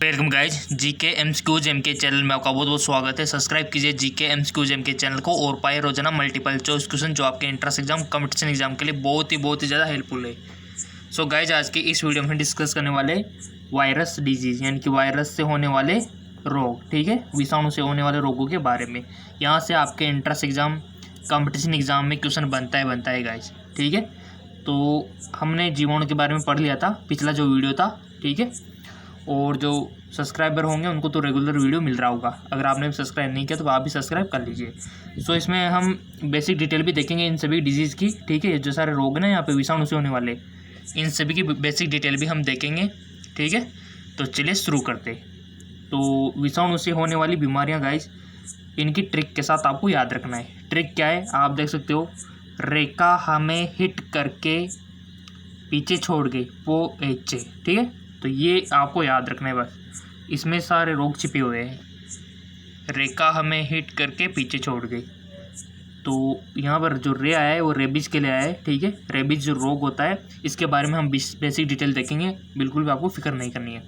Welcome guys GK MCQs MK channel में आपका बहुत बहुत स्वागत है। सब्सक्राइब कीजिए जीके एमसीक्यूज एमके चैनल को और पाए रोजाना मल्टीपल चॉइस क्वेश्चन जो आपके एंट्रेंस एग्जाम कंपटीशन एग्जाम के लिए बहुत ही ज़्यादा हेल्पफुल है। सो गाइज आज के इस वीडियो में डिस्कस करने वाले वायरस डिजीज़ यानी कि वायरस से होने वाले रोग, ठीक है, विषाणु से होने वाले रोगों के बारे में। यहाँ से आपके एंट्रेंस एग्जाम कंपटीशन एग्जाम में क्वेश्चन बनता है गाइज, ठीक है। तो हमने जीवाणु के बारे में पढ़ लिया था पिछला जो वीडियो था, ठीक है। और जो सब्सक्राइबर होंगे उनको तो रेगुलर वीडियो मिल रहा होगा। अगर आपने सब्सक्राइब नहीं किया तो आप भी सब्सक्राइब कर लीजिए। सो इसमें हम बेसिक डिटेल भी देखेंगे इन सभी डिजीज़ की, ठीक है। जो सारे रोग ना यहाँ पे विषाणु से होने वाले, इन सभी की बेसिक डिटेल भी हम देखेंगे, ठीक है। तो चलिए शुरू करते। तो विषाणु से होने वाली बीमारियाँ गाइज, इनकी ट्रिक के साथ आपको याद रखना है। ट्रिक क्या है आप देख सकते हो, रेखा हमें हिट करके पीछे छोड़ गई वो एच, ठीक है। तो ये आपको याद रखना है बस, इसमें सारे रोग छिपे हुए हैं। रेखा हमें हिट करके पीछे छोड़ गई, तो यहाँ पर जो रे आया है वो रेबीज के लिए आया है, ठीक है। रेबीज जो रोग होता है इसके बारे में हम बेसिक डिटेल देखेंगे, बिल्कुल भी आपको फिक्र नहीं करनी है।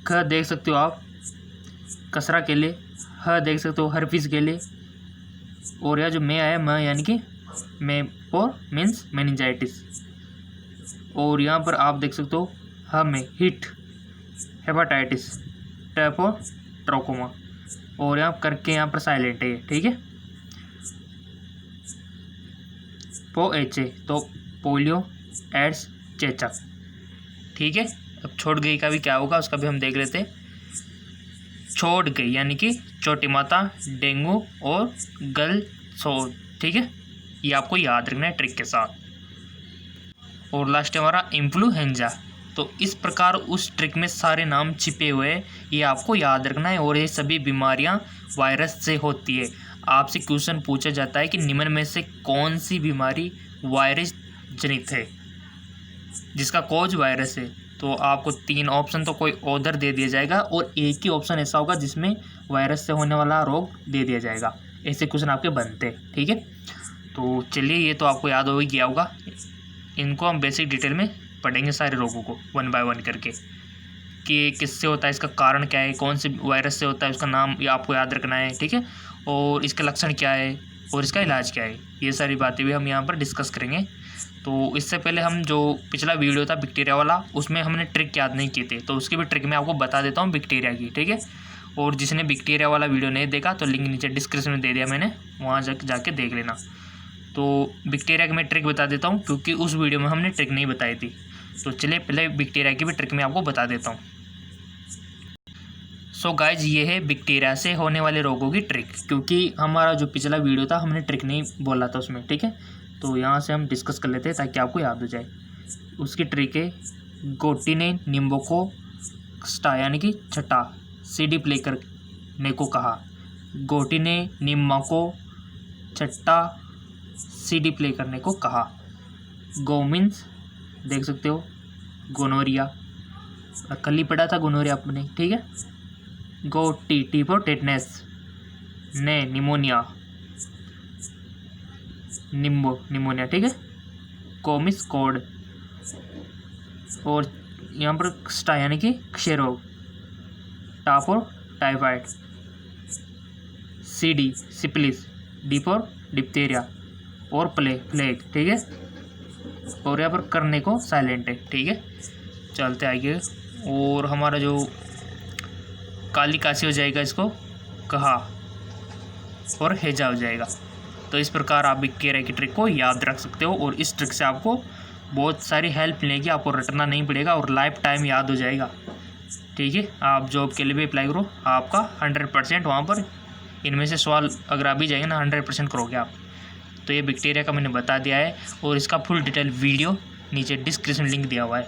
ख देख सकते हो आप कसरा के लिए, ह देख सकते हो हर्पीस के लिए, और यह जो मे आया म यानी कि मेपोर मीन्स मेनिंजाइटिस। और यहाँ पर आप देख सकते हो हमें हिट हेपाटाइटिस, टैपो ट्रोकोमा, और यहाँ करके यहाँ पर साइलेंट है, ठीक है। पो एच ए तो पोलियो, एड्स, चेचक, ठीक है। अब छोड़ गई का भी क्या होगा उसका भी हम देख लेते हैं। छोड़ गई यानी कि छोटी माता, डेंगू और गल सो, ठीक है। ये आपको याद रखना है ट्रिक के साथ। और लास्ट है हमारा इन्फ्लुएंजा। तो इस प्रकार उस ट्रिक में सारे नाम छिपे हुए हैं, ये आपको याद रखना है। और ये सभी बीमारियां वायरस से होती है। आपसे क्वेश्चन पूछा जाता है कि निम्न में से कौन सी बीमारी वायरस जनित है, जिसका कॉज वायरस है। तो आपको 3 ऑप्शन तो कोई ऑर्डर दे दिया जाएगा और एक ही ऑप्शन ऐसा होगा जिसमें वायरस से होने वाला रोग दे दिया जाएगा। ऐसे क्वेश्चन आपके बनते हैं, ठीक है। तो चलिए ये तो आपको याद हो गया होगा। इनको हम बेसिक डिटेल में पढ़ेंगे सारे रोगों को 1 बाय 1 करके, कि किससे होता है, इसका कारण क्या है, कौन से वायरस से होता है, उसका नाम ये आपको याद रखना है, ठीक है। और इसके लक्षण क्या है और इसका इलाज क्या है, ये सारी बातें भी हम यहाँ पर डिस्कस करेंगे। तो इससे पहले हम जो पिछला वीडियो था बैक्टीरिया वाला, उसमें हमने ट्रिक याद नहीं किए थे, तो उसकी भी ट्रिक मैं आपको बता देता हूँ बैक्टीरिया की, ठीक है। और जिसने बैक्टीरिया वाला वीडियो नहीं देखा तो लिंक नीचे डिस्क्रिप्शन में दे दिया मैंने, वहाँ जाके देख लेना। तो बैक्टीरिया की मैं ट्रिक बता देता हूँ क्योंकि उस वीडियो में हमने ट्रिक नहीं बताई थी। तो चलिए पहले बैक्टीरिया की भी ट्रिक मैं आपको बता देता हूँ। सो गाइज ये है बैक्टीरिया से होने वाले रोगों की ट्रिक, क्योंकि हमारा जो पिछला वीडियो था हमने ट्रिक नहीं बोला था उसमें, ठीक है। तो यहाँ से हम डिस्कस कर लेते हैं ताकि आपको याद हो जाए। उसकी ट्रिक है, गोटी ने नींबू को स्टा यानी कि छठा सीडी प्ले करने को कहा। गोटी ने नींबू को छठा सीडी प्ले करने को कहा। गो मीन्स देख सकते हो गोनोरिया, कल ही पढ़ा था गोनोरिया आपने, ठीक है। गो टी फॉर टेटनेस, ने निमोनिया, निमोनिया, ठीक है। को मिस कोड, और यहाँ पर स्टा यानी कि क्षय रोग, टा फॉर टाइफाइड, सीडी सिपिलिस, डी फॉर डिप्थीरिया, और प्लेग, ठीक है। और यहाँ पर करने को साइलेंट है, ठीक है। चलते आगे। और हमारा जो काली काशी हो जाएगा इसको कहा, और हैजा हो जाएगा। तो इस प्रकार आप बैक्टीरिया की ट्रिक को याद रख सकते हो, और इस ट्रिक से आपको बहुत सारी हेल्प मिलेगी, आपको रटना नहीं पड़ेगा और लाइफ टाइम याद हो जाएगा, ठीक है। आप जॉब के लिए भी अप्लाई करो, आपका 100% वहाँ पर इनमें से सवाल अगर आ भी जाएंगे ना 100% करोगे आप। तो ये बैक्टीरिया का मैंने बता दिया है, और इसका फुल डिटेल वीडियो नीचे डिस्क्रिप्शन लिंक दिया हुआ है,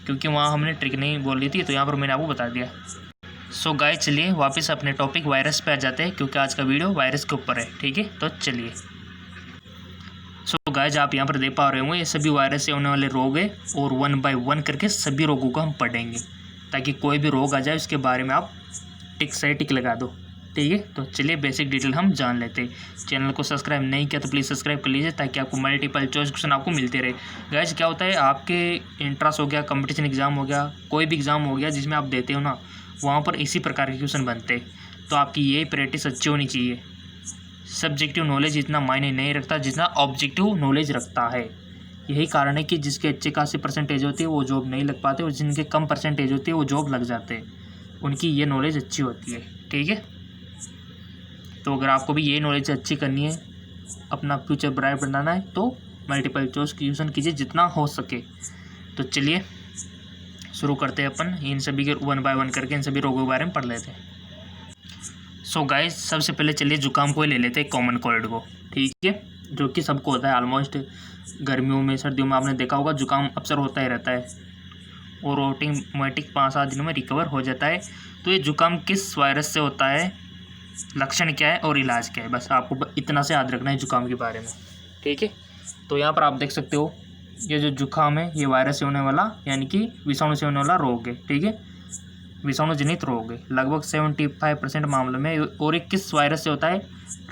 क्योंकि वहाँ हमने ट्रिक नहीं बोली थी, तो यहाँ पर मैंने आपको बता दिया। सो गाइस चलिए वापस अपने टॉपिक वायरस पे आ जाते हैं, क्योंकि आज का वीडियो वायरस के ऊपर है, ठीक है। तो चलिए। सो गाइस आप यहाँ पर देख पा रहे होंगे ये सभी वायरस से होने वाले रोग है, और 1 बाय 1 करके सभी रोगों को हम पढ़ेंगे, ताकि कोई भी रोग आ जाए उसके बारे में आप टिक से टिक लगा दो, ठीक है। तो चलिए बेसिक डिटेल हम जान लेते हैं। चैनल को सब्सक्राइब नहीं किया तो प्लीज़ सब्सक्राइब कर लीजिए ताकि आपको मल्टीपल चॉइस क्वेश्चन आपको मिलते रहे। गाइस क्या होता है, आपके इंट्रांस हो गया, कंपटीशन एग्जाम हो गया, कोई भी एग्जाम हो गया जिसमें आप देते हो ना, वहाँ पर इसी प्रकार के क्वेश्चन बनते हैं। तो आपकी यही प्रैक्टिस अच्छी होनी चाहिए। सब्जेक्टिव नॉलेज इतना मायने नहीं रखता जितना ऑब्जेक्टिव नॉलेज रखता है। यही कारण है कि जिसके अच्छे खासी परसेंटेज होती है वो जॉब नहीं लग पाते, और जिनके कम परसेंटेज होती है वो जॉब लग जाते हैं। उनकी ये नॉलेज अच्छी होती है, ठीक है। तो अगर आपको भी ये नॉलेज अच्छी करनी है, अपना फ्यूचर ब्राइट बनाना है, तो मल्टीपल चॉइस क्वेश्चन कीजिए जितना हो सके। तो चलिए शुरू करते हैं अपन इन सभी के 1 बाय 1 करके इन सभी रोगों के बारे में पढ़ लेते हैं। सो गाइस सबसे पहले चलिए जुकाम को ले लेते हैं, कॉमन कोल्ड को, ठीक है, जो कि सबको होता है ऑलमोस्ट। गर्मियों में सर्दियों में आपने देखा होगा जुकाम अक्सर होता ही रहता है और ऑटोमेटिक 5-7 दिनों में रिकवर हो जाता है। तो ये जुकाम किस वायरस से होता है, लक्षण क्या है और इलाज क्या है, बस आपको इतना से याद रखना है जुकाम के बारे में, ठीक है। तो यहाँ पर आप देख सकते हो ये जो जुकाम है ये वायरस से होने वाला यानी कि विषाणु से होने वाला रोग है, ठीक है, विषाणु जनित रोग है लगभग 75% मामलों में। और ये किस वायरस से होता है,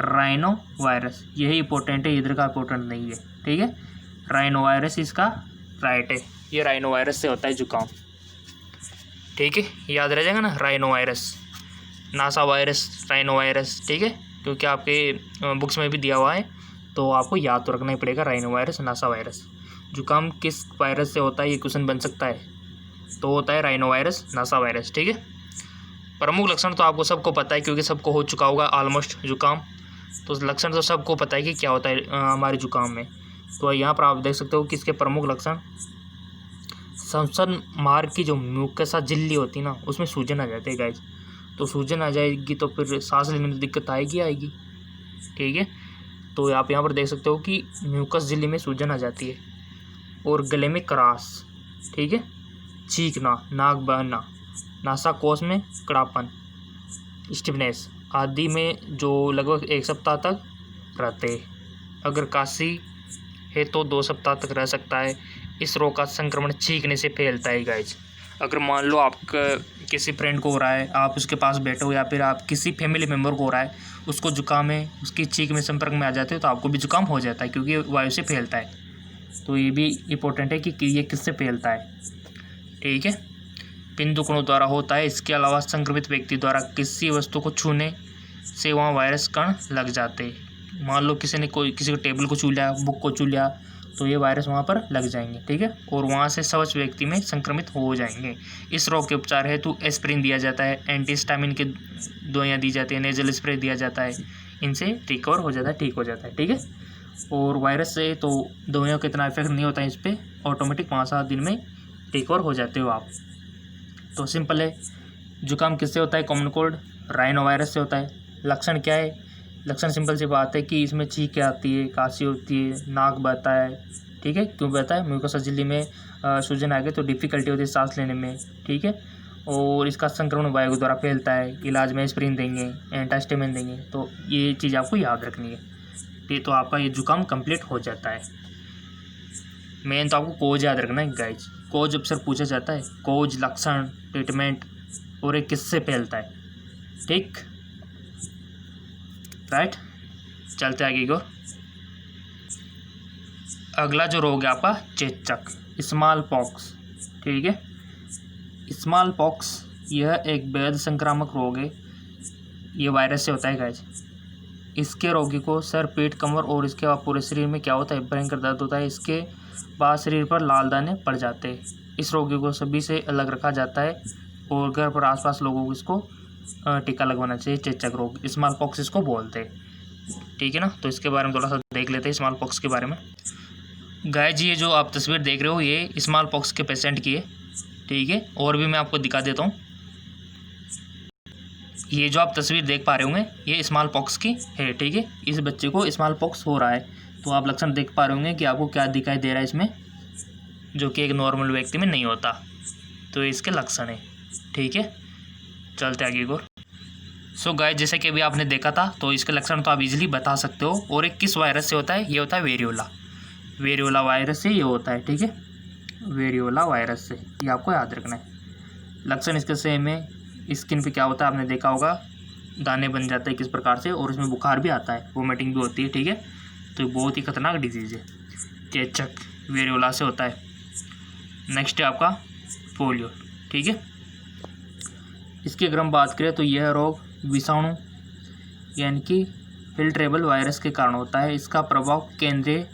राइनो वायरस, यही इंपॉर्टेंट है, इधर का इंपॉर्टेंट नहीं है, ठीक है। राइनो वायरस इसका राइट है, ये राइनो वायरस से होता है जुकाम, ठीक है, याद रह जाएगा ना, rhino virus, NASA virus, rhino virus, ठीक है, क्योंकि आपके बुक्स में भी दिया हुआ है तो आपको याद तो रखना ही पड़ेगा, राइनो वायरस, नासा वायरस। जुकाम किस वायरस से होता है ये क्वेश्चन बन सकता है, तो होता है राइनो वायरस, नासा वायरस, ठीक है। प्रमुख लक्षण तो आपको सबको पता है क्योंकि सबको हो चुका होगा ऑलमोस्ट जुकाम, तो लक्षण तो सबको पता है कि क्या होता है हमारे जुकाम में। तो यहाँ पर आप देख सकते हो कि इसके प्रमुख लक्षण, संवसन मार्ग की जो म्यूकसा झिल्ली होती है ना उसमें सूजन आ जाती है गाइस। तो सूजन आ जाएगी तो फिर सांस लेने में दिक्कत आएगी, ठीक है। तो आप यहाँ पर देख सकते हो कि म्यूकस झिल्ली में सूजन आ जाती है और गले में करास, ठीक है, चीखना, नाक बहना, नासाकोश में कड़ापन, स्टिफनेस आदि में जो लगभग 1 सप्ताह तक रहते। अगर काशी है तो 2 सप्ताह तक रह सकता है। इस रोग का संक्रमण छींकने से फैलता है गाइज। अगर मान लो आपका किसी फ्रेंड को हो रहा है, आप उसके पास बैठे हो, या फिर आप किसी फैमिली मेम्बर को हो रहा है, उसको जुकाम है, उसकी छींक में संपर्क में आ जाते हो तो आपको भी जुकाम हो जाता है क्योंकि वायु से फैलता है। तो ये भी इम्पोर्टेंट है कि ये किससे फैलता है, ठीक है, बिंदुकणों द्वारा होता है। इसके अलावा संक्रमित व्यक्ति द्वारा किसी वस्तु को छूने से वहाँ वायरस कण लग जाते हैं। मान लो किसी को टेबल को छू लिया, बुक को छू लिया, तो ये वायरस वहाँ पर लग जाएंगे, ठीक है, और वहाँ से स्वच्छ व्यक्ति में संक्रमित हो जाएंगे। इस रोग के उपचार हेतु एस्प्रिन दिया जाता है, एंटीहिस्टामिन की दवाइयाँ दी जाती है, नेजल स्प्रे दिया जाता है, इनसे रिकवर हो जाता है, ठीक हो जाता है, ठीक है। और वायरस से तो दवाइयों का इतना इफेक्ट नहीं होता है इस पर, ऑटोमेटिक 5-7 दिन में रिकवर हो जाते हो आप। तो सिंपल है, जुकाम किससे होता है, कॉमन कोल्ड राइनो वायरस से होता है। लक्षण क्या है, लक्षण सिंपल सी बात है कि इसमें छींक आती है, काशी होती है, नाक बहता है, ठीक है, क्यों बहता है, म्यूकोसा झिल्ली में सूजन आ गई तो डिफ़िकल्टी होती है सांस लेने में, ठीक है। और इसका संक्रमण वायु द्वारा फैलता है। इलाज में एस्प्रिन देंगे, एंटाहिस्टामिन देंगे, तो ये चीज़ आपको याद रखनी है, ठीक। तो आपका ये जुकाम कंप्लीट हो जाता है। मेन तो आपको कोज याद रखना है गाइज, कोज अक्सर पूछा जाता है, कोज, लक्षण, ट्रीटमेंट और ये किससे फैलता है, ठीक, राइट। चलते आगे को, अगला जो रोग है आपका चेचक, स्मॉल पॉक्स, ठीक है। स्मॉल पॉक्स यह एक बेहद संक्रामक रोग है, ये वायरस से होता है गाइज। इसके रोगी को सर, पेट, कमर और इसके बाद पूरे शरीर में क्या होता है, भयंकर दर्द होता है। इसके बाद शरीर पर लाल दाने पड़ जाते हैं। इस रोगी को सभी से अलग रखा जाता है और घर पर आसपास लोगों को इसको टीका लगवाना चाहिए। चेचक रोग, स्मॉल पॉक्स इसको बोलते हैं, ठीक है ना। तो इसके बारे में थोड़ा सा देख लेते हैं, स्मॉल पॉक्स के बारे में। गाय जी ये जो आप तस्वीर देख रहे हो ये स्मॉल पॉक्स के पेशेंट की है, ठीक है, और भी मैं आपको दिखा देता हूँ। ये जो आप तस्वीर देख पा रहे होंगे ये स्मॉल पॉक्स की है, ठीक है। इस बच्चे को स्मॉल पॉक्स हो रहा है, तो आप लक्षण देख पा रहे होंगे कि आपको क्या दिखाई दे रहा है इसमें, जो कि एक नॉर्मल व्यक्ति में नहीं होता। तो इसके लक्षण है, ठीक है। चलते आगे को। सो गाइस जैसे कि अभी आपने देखा था, तो इसके लक्षण तो आप इजीली बता सकते हो। और एक किस वायरस से होता है, ये होता है वेरियोला वायरस से ये होता है, ठीक है, वेरियोला वायरस से, ये आपको याद रखना है। लक्षण इसके सेम है। स्किन पे क्या होता है आपने देखा होगा, दाने बन जाते हैं किस प्रकार से, और इसमें बुखार भी आता है, वोमिटिंग भी होती है। ठीक है, तो बहुत ही खतरनाक डिजीज़ है। चेचक वेरियोला से होता है। नेक्स्ट है आपका पोलियो। ठीक है, इसकी अगर हम बात करें तो यह रोग विषाणु यानी कि फिल्ट्रेबल वायरस के कारण होता है। इसका प्रभाव केंद्रीय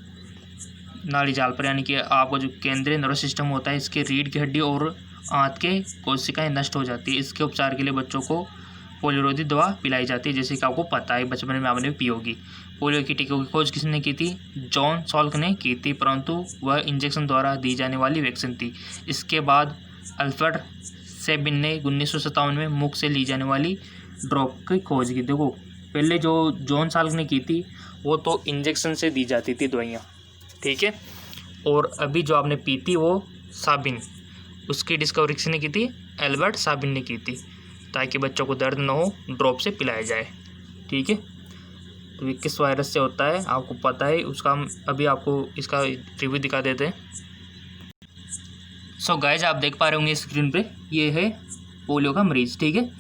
नाड़ी जाल पर यानी कि आपका जो केंद्रीय नर्वस सिस्टम होता है, इसके रीढ़ की हड्डी और आंत के कोशिकाएं नष्ट हो जाती है। इसके उपचार के लिए बच्चों को पोलियोरोधी दवा पिलाई जाती है, जैसे कि आपको पता है, बचपन में आपने भी पी होगी। पोलियो की टीकों की खोज किसने की थी? जॉन सॉल्क ने की थी, परंतु वह इंजेक्शन द्वारा दी जाने वाली वैक्सीन थी। इसके बाद अल्फ्रेड सेबिन ने 1957 में मुख से ली जाने वाली ड्रॉप की खोज की। देखो, पहले जो जॉन सॉल्क ने की थी वो तो इंजेक्शन से दी जाती थी दवाइयाँ। ठीक है, और अभी जो आपने पी थी वो साबिन, उसकी डिस्कवरी किसने की थी? एल्बर्ट साबिन ने की थी, ताकि बच्चों को दर्द न हो, ड्रॉप से पिलाया जाए। ठीक है, तो ये किस वायरस से होता है आपको पता है, उसका हम अभी आपको इसका रिव्यू दिखा देते हैं। सो गाइज, आप देख पा रहे होंगे स्क्रीन पे, ये है पोलियो का मरीज़। ठीक है,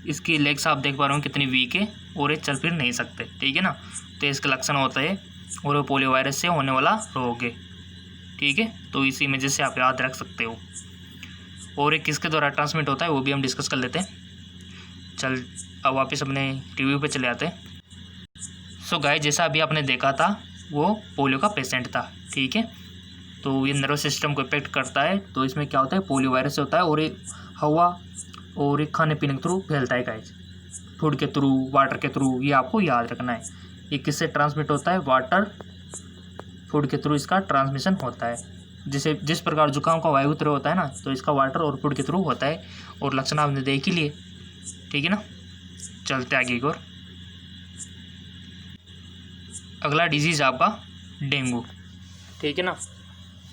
इसकी लेग्स आप देख पा रहे होंगे कितनी वीक है और ये चल फिर नहीं सकते। ठीक है ना, तो इसके लक्षण होता है और वो पोलियो वायरस से होने वाला रोग है। ठीक है, तो इसी वजह से आप याद रख सकते हो। और ये किसके द्वारा ट्रांसमिट होता है वो भी हम डिस्कस कर लेते हैं। चल अब वापस अपने रिव्यू पे चले आते हैं। सो गाइस, जैसा अभी आपने देखा था वो पोलियो का पेशेंट था। ठीक है, तो ये नर्वस सिस्टम को इफेक्ट करता है। तो इसमें क्या होता है, पोलियो वायरस से होता है और ये हवा और ये खाने पीने के थ्रू फैलता है गाइस, फूड के थ्रू, वाटर के थ्रू, ये आपको याद रखना है। ये किससे ट्रांसमिट होता है? वाटर, फूड के थ्रू इसका ट्रांसमिशन होता है। जिस प्रकार जुकाम का वायु थ्रू होता है ना, तो इसका वाटर और फूड के थ्रू होता है। और लक्षण आपने देख ही लिए। ठीक है ना, चलते आगे की ओर। अगला डिजीज़ आपका डेंगू। ठीक है ना,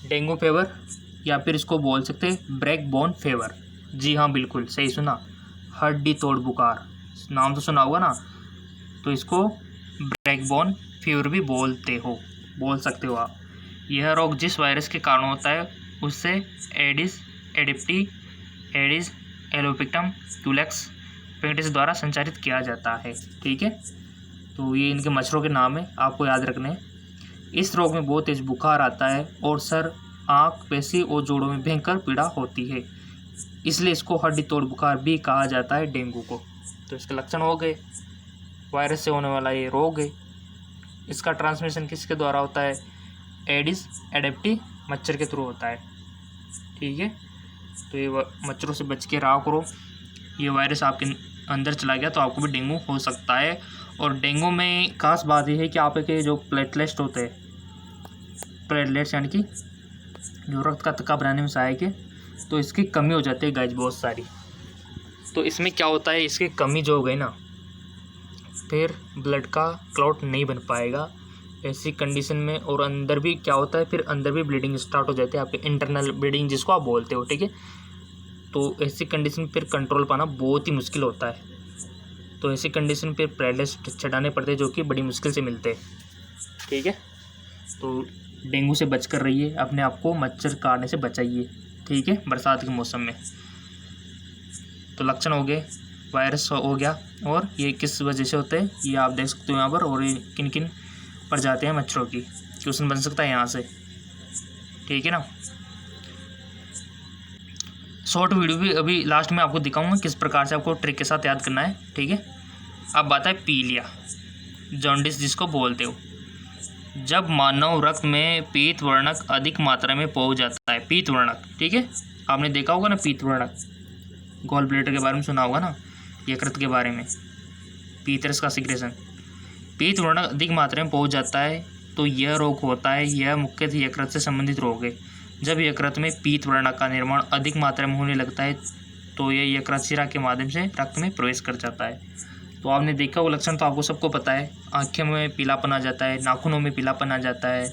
डेंगू फीवर या फिर इसको बोल सकते हैं ब्रेक बोन फीवर। जी हाँ, बिल्कुल सही सुना, हड्डी तोड़ बुखार, नाम तो सुना होगा ना। तो इसको ब्रेक बोन फीवर भी बोल सकते हो आप। यह रोग जिस वायरस के कारण होता है उससे एडिस एडिप्टी, एडिस एलोपिक्टम क्यूलेक्स पेंटिस द्वारा संचारित किया जाता है। ठीक है, तो ये इनके मच्छरों के नाम है, आपको याद रखने हैं। इस रोग में बहुत तेज बुखार आता है और सर, आँख, पेशी और जोड़ों में भयंकर पीड़ा होती है, इसलिए इसको हड्डी तोड़ बुखार भी कहा जाता है डेंगू को। तो इसके लक्षण हो गए, वायरस से होने वाला ये रोग है। इसका ट्रांसमिशन किसके द्वारा होता है? एडिस एडेप्टी मच्छर के थ्रू होता है। ठीक है, तो ये मच्छरों से बच के रहा करो। ये वायरस आपके अंदर चला गया तो आपको भी डेंगू हो सकता है। और डेंगू में खास बात यह है कि आपके जो प्लेटलेट्स होते हैं, प्लेटलेट्स यानी कि जो रक्त का थक्का बनाने में सहायक है, तो इसकी कमी हो जाती है गाइस बहुत सारी। तो इसमें क्या होता है, इसकी कमी जो हो गई ना, फिर ब्लड का क्लॉट नहीं बन पाएगा ऐसी कंडीशन में। और अंदर भी क्या होता है, फिर अंदर भी ब्लीडिंग स्टार्ट हो जाती है, आपके इंटरनल ब्लीडिंग जिसको आप बोलते हो। ठीक है, तो ऐसी कंडीशन फिर कंट्रोल पाना बहुत ही मुश्किल होता है। तो ऐसी कंडीशन फिर प्लेटलेट्स चढ़ाने पड़ते हैं, जो कि बड़ी मुश्किल से मिलते हैं। ठीक है, तो डेंगू से बच कर रहिए, अपने आप को मच्छर काटने से बचाइए। ठीक है, बरसात के मौसम में। तो लक्षण हो गए, वायरस हो गया, और ये किस वजह से होते हैं ये आप देख सकते हो यहाँ पर। और ये किन किन प्रजाति हैं मच्छरों की, क्वेश्चन बन सकता है यहाँ से। ठीक है ना, शॉर्ट वीडियो भी अभी लास्ट में आपको दिखाऊंगा किस प्रकार से आपको ट्रिक के साथ याद करना है। ठीक है, अब बात है पीलिया, जॉन्डिस जिसको बोलते हो। जब मानव रक्त में पीत वर्णक अधिक मात्रा में पहुँच जाता है, पीत वर्णक। ठीक है, आपने देखा होगा ना पीत वर्णक, गॉल ब्लैडर के बारे में सुना होगा ना, यकृत के बारे में, पीतरस का सिक्रेशन। पीत वर्णक अधिक मात्रा में पहुँच जाता है तो यह रोग होता है। यह मुख्यतः यकृत से संबंधित रोग है। जब यकृत में पीत वर्णक का निर्माण अधिक मात्रा में होने लगता है तो यह यकृत शिरा के माध्यम से रक्त में प्रवेश कर जाता है। तो आपने देखा वो लक्षण तो आपको सबको पता है, आँखों में पीलापन आ जाता है, नाखूनों में पीलापन आ जाता है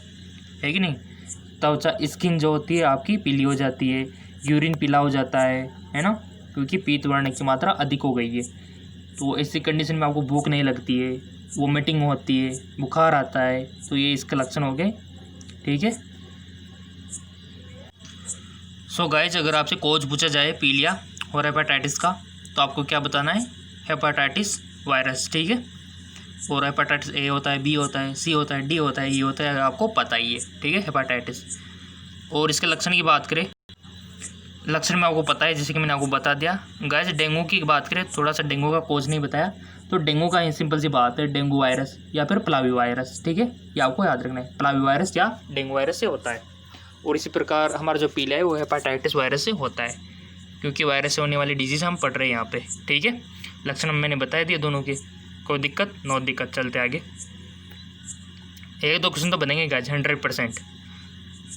कि नहीं। त्वचा स्किन जो होती है आपकी पीली हो जाती है, यूरिन पीला हो जाता है ना, क्योंकि पीत वर्णक की मात्रा अधिक हो गई है। तो ऐसी कंडीशन में आपको भूख नहीं लगती है, वोमिटिंग होती है, बुखार आता है, तो ये इसके लक्षण हो गए। ठीक है, सो गाइज, अगर आपसे कोच पूछा जाए पीलिया और हेपेटाइटिस का, तो आपको क्या बताना है? हेपेटाइटिस वायरस, ठीक है। और हेपाटाइटिस ए होता है, बी होता है, सी होता है, डी होता है, ई होता है, आपको पता ही है, ठीक है, हेपाटाइटिस। और इसके लक्षण की बात करें, लक्षण में आपको पता है, जैसे कि मैंने आपको बता दिया। गाइस डेंगू की बात करें, थोड़ा सा डेंगू का कोज नहीं बताया, तो डेंगू का सिंपल सी बात है, डेंगू वायरस या फिर प्लावी वायरस, ठीक है, ये आपको याद रखना है, प्लावी वायरस या डेंगू वायरस से होता है। और इसी प्रकार हमारा जो पीला है वो हेपाटाइटिस वायरस से होता है, क्योंकि वायरस से होने वाली डिजीज़ हम पढ़ रहे हैं यहाँ पे, ठीक है। लक्षण मैंने बता दिए दोनों के, कोई दिक्कत नो दिक्कत। चलते आगे, एक दो क्वेश्चन तो बनेंगे गाइस 100%।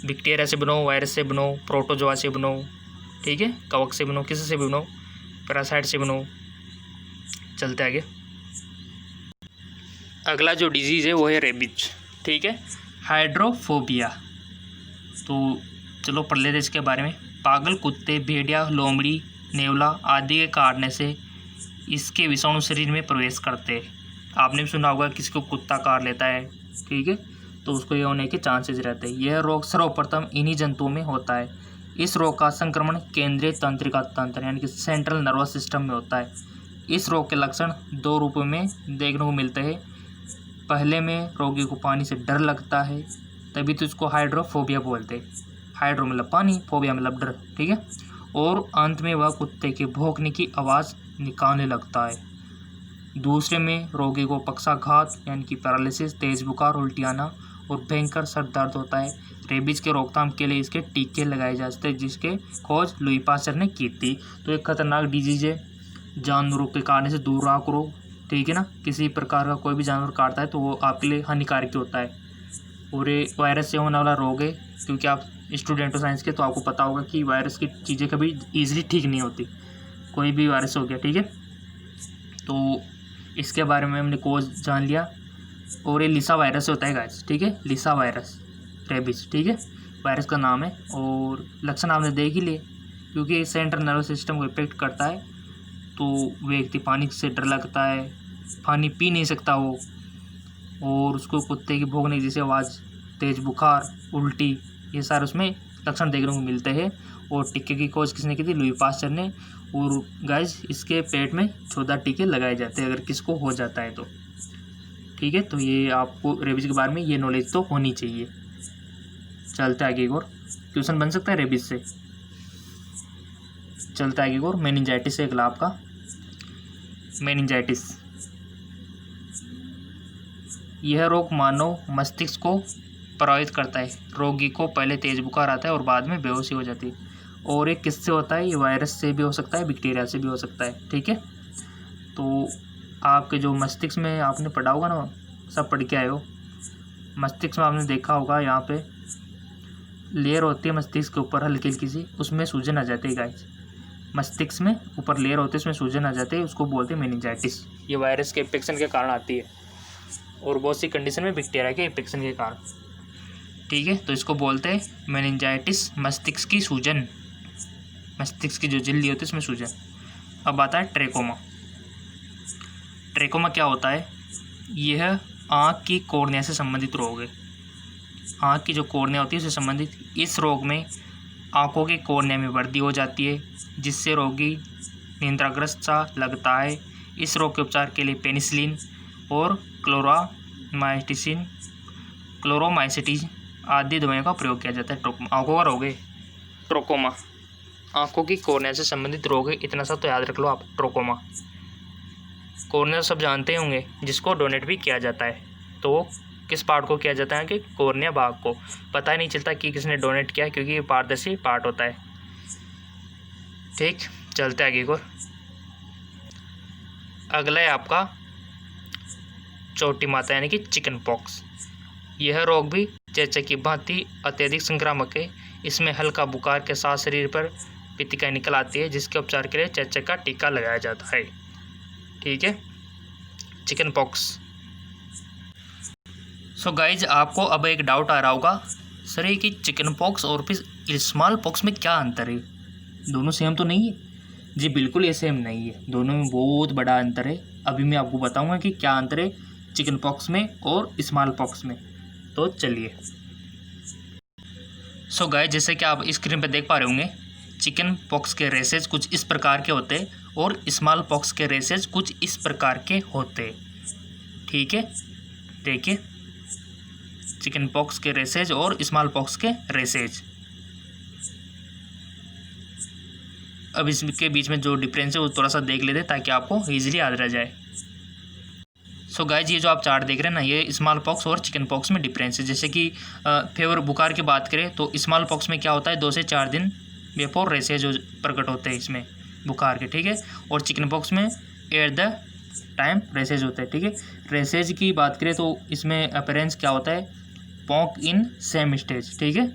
बैक्टीरिया से बनो, वायरस से बनो, प्रोटोजोआ से बनो, ठीक है, कवक से बनो, किसी से भी बनो, पैरासाइट से बनो। चलते आगे, अगला जो डिजीज़ है वो है रेबीज, ठीक है, हाइड्रोफोबिया। तो चलो पढ़ लेते इसके बारे में। पागल कुत्ते, भेड़िया, लोमड़ी, नेवला आदि के काटने से इसके विषाणु शरीर में प्रवेश करते हैं। आपने भी सुना होगा किसी को कुत्ता काट लेता है, ठीक है, तो उसको ये होने के चांसेस रहते हैं। यह रोग सर्वप्रथम इन्हीं जंतुओं में होता है। इस रोग का संक्रमण केंद्रीय तंत्रिका तंत्र यानी कि सेंट्रल नर्वस सिस्टम में होता है। इस रोग के लक्षण दो रूपों में देखने को मिलते हैं। पहले में रोगी को पानी से डर लगता है, तभी तो इसको हाइड्रोफोबिया बोलते हैं। हाइड्रो मतलब पानी, फोबिया मतलब डर, ठीक है। और अंत में वह कुत्ते के भौंकने की आवाज़ निकालने लगता है। दूसरे में रोगी को पक्षाघात यानी कि पैरालिसिस, तेज बुखार, उल्टी आना और भयंकर सर दर्द होता है। रेबीज के रोकथाम के लिए इसके टीके लगाए जाते हैं, जिसके खोज लुई पास्चर ने की थी। तो एक खतरनाक डिजीज है, जानवरों के काटने से दूर रहा करो, ठीक है ना। किसी प्रकार का कोई भी जानवर काटता है तो वो आपके लिए हानिकारक होता है। और ये वायरस से होने वाला रोग है, क्योंकि आप स्टूडेंट हो साइंस के, तो आपको पता होगा कि वायरस की चीज़ें कभी ईजिली ठीक नहीं होती। कोई भी वायरस हो गया, ठीक है। तो इसके बारे में हमने कोर्स जान लिया। और ये लिसा वायरस होता है गाइस, ठीक है, लिसा वायरस रेबीज, ठीक है, वायरस का नाम है। और लक्षण आपने देख ही लिए, क्योंकि सेंट्रल नर्वस सिस्टम को इफेक्ट करता है। तो व्यक्ति पानी से डर लगता है, पानी पी नहीं सकता वो, और उसको कुत्ते की भौंकने की जैसे आवाज़, तेज बुखार, उल्टी, ये सारे उसमें लक्षण देखने को मिलते हैं। और टीके की खोज किसने की थी? लुई पास्चर ने। और गाइस इसके पेट में 14 टीके लगाए जाते हैं अगर किसको हो जाता है तो, ठीक है। तो ये आपको रेबीज के बारे में ये नॉलेज तो होनी चाहिए। चलते आगे, एक और क्वेश्चन बन सकता है रेबीज से। चलते आगे, एक और मेनिंजाइटिस है अगला आपका। मेनिंजाइटिस, यह रोग मानव मस्तिष्क को प्रभावित करता है। रोगी को पहले तेज बुखार आता है और बाद में बेहोशी हो जाती है। और ये किससे होता है? ये वायरस से भी हो सकता है, बैक्टीरिया से भी हो सकता है, ठीक है। तो आपके जो मस्तिष्क में आपने पढ़ा होगा ना, सब पढ़ के आए हो, मस्तिष्क में आपने देखा होगा यहाँ पे लेयर होती है मस्तिष्क के ऊपर हल्की हल्की सी, उसमें सूजन आ जाती है गाइस। मस्तिष्क में ऊपर लेयर होती है, उसमें सूजन आ जाती है, उसको बोलते हैं मेनिंजाइटिस। ये वायरस के इन्फेक्शन के कारण आती है, और बहुत सी कंडीशन में बैक्टीरिया के इन्फेक्शन के कारण, ठीक है। तो इसको बोलते हैं मेनिंजाइटिस, मस्तिष्क की सूजन, मस्तिष्क की जो झिल्ली होती है उसमें सूजन। अब आता है ट्रेकोमा। ट्रेकोमा क्या होता है? यह आँख की कॉर्निया से संबंधित रोग है। आँख की जो कॉर्निया होती है उससे संबंधित। इस रोग में आँखों के कॉर्निया में वृद्धि हो जाती है, जिससे रोगी निद्राग्रस्त सा लगता है। इस रोग के उपचार के लिए पेनिसिलिन और क्लोरोमाइसिटिन आदि दवाइयों का प्रयोग किया जाता है। आँखों का रोग है ट्रोकोमा, आँखों की कॉर्निया से संबंधित रोग है, इतना सा तो याद रख लो आप, ट्रोकोमा। कॉर्निया सब जानते होंगे, जिसको डोनेट भी किया जाता है। तो किस पार्ट को किया जाता है? कि कॉर्निया भाग को। पता ही नहीं चलता कि किसने डोनेट किया, क्योंकि ये पारदर्शी पार्ट होता है, ठीक। चलते आगे को, अगला है आपका चोटी माता यानी कि चिकन पॉक्स। यह रोग भी चेचक की भांति अत्यधिक संक्रामक है। इसमें हल्का बुखार के साथ शरीर पर पित्तिकाएं निकल आती है, जिसके उपचार के लिए चेचक का टीका लगाया जाता है, ठीक है। Chicken pox. सो गाइज आपको अब एक डाउट आ रहा होगा, सर ये कि चिकन पॉक्स और फिर स्मॉल पॉक्स में क्या अंतर है? दोनों सेम तो नहीं है? जी बिल्कुल ये सेम नहीं है, दोनों में बहुत बड़ा अंतर है। अभी मैं आपको बताऊंगा कि क्या अंतर है चिकन पॉक्स में और स्मॉल पॉक्स में। तो चलिए। सो गाइस जैसे कि आप स्क्रीन पर देख पा रहे होंगे, चिकन पॉक्स के रेसेज कुछ इस प्रकार के होते हैं और स्मॉल पॉक्स के रेसेज कुछ इस प्रकार के होते। ठीक है, देखिए चिकन पॉक्स के रेसेज और स्मॉल पॉक्स के रेसेज। अब इसके बीच में जो डिफरेंस है वो थोड़ा सा देख लेते ताकि आपको ईजिली याद रह जाए। सो गाइज, ये जो आप चार्ट देख रहे हैं ना, ये स्मॉल पॉक्स और चिकन पॉक्स में डिफरेंस है। जैसे कि फीवर बुखार की बात करें तो स्मॉल पॉक्स में क्या होता है, 2 से 4 दिन बिफोर रेसेज जो प्रकट होते हैं इसमें बुखार के। ठीक है, और चिकन पॉक्स में एट द टाइम रेसेज होता है। ठीक है, रेसेज की बात करें तो इसमें अपीयरेंस क्या होता है, पॉक इन सेम स्टेज। ठीक है,